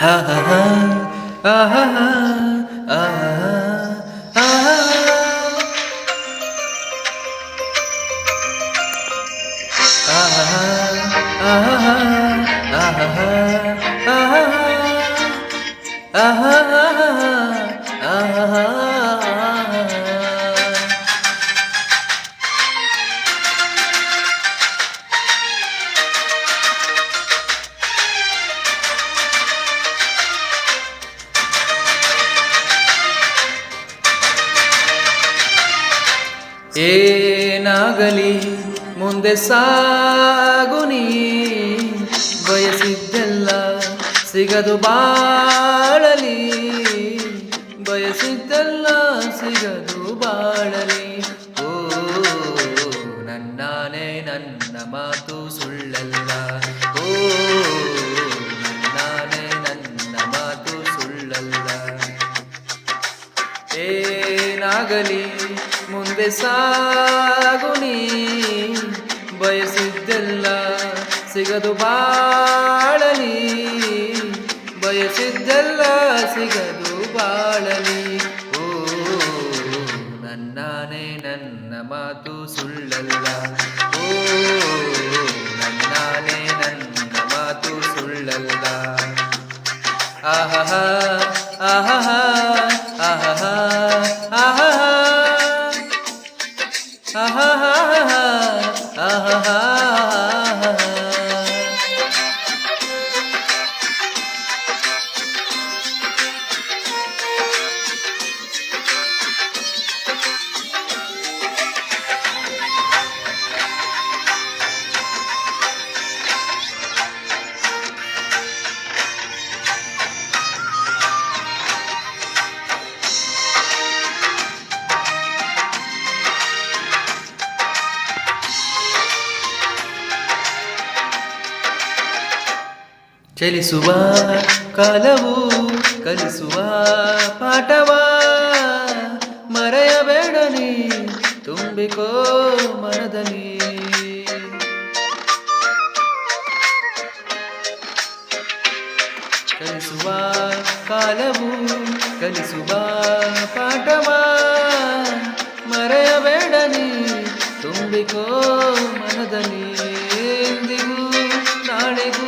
ಹಾ ಹಾ ಹಾ ಆಹಾ ಆಹಾ ಆಹಾ ಆಹಾ ಆಹಾ ಆಹಾ ಆಹಾ ಆಹಾ ಏನಾಗಲಿ ಮುಂದೆ ಸಾಗುನಿ ಬಯಸಿದ್ದೆಲ್ಲ ಸಿಗದು ಬಾಳಲಿ ಬಯಸಿದ್ದೆಲ್ಲ ಸಿಗದು ಬಾಳಲಿ ಓ ನನ್ನಾನೇ ನನ್ನ ಮಾತು ಸುಳ್ಳಲ್ಲ ಓ ನನ್ನಾನೇ ನನ್ನ ಮಾತು ಸುಳ್ಳಲ್ಲ ಏನಾಗಲಿ ಮುಂದೆ ಸಾಗುನಿ ಬಯಸಿದ್ದೆಲ್ಲ ಸಿಗದು ಬಾಳಲಿ ಬಯಸಿದ್ದೆಲ್ಲ ಸಿಗದು ಬಾಳಲಿ ಓ ನನ್ನಾನೇ ನನ್ನ ಮಾತು ಸುಳ್ಳಲ್ಲ ಓ ನನ್ನಾನೇ ನನ್ನ ಮಾತು ಸುಳ್ಳಲ್ಲ ಆಹಾ ಆಹಾ ಆಹಾ ಆಹಾ ಆಹಾ ಚಲಿಸುವ ಕಾಲವು ಕಲಿಸುವ ಪಾಠವ ಮರೆಯಬೇಡನಿ ತುಂಬಿಕೋ ಮನದಲ್ಲಿ ಚಲಿಸುವ ಕಾಲವು ಕಲಿಸುವ ಪಾಠವ ಮರೆಯಬೇಡನಿ ತುಂಬಿಕೋ ಮನದಲ್ಲಿ ಎಂದಿಗೂ ನಾಳೆಗೂ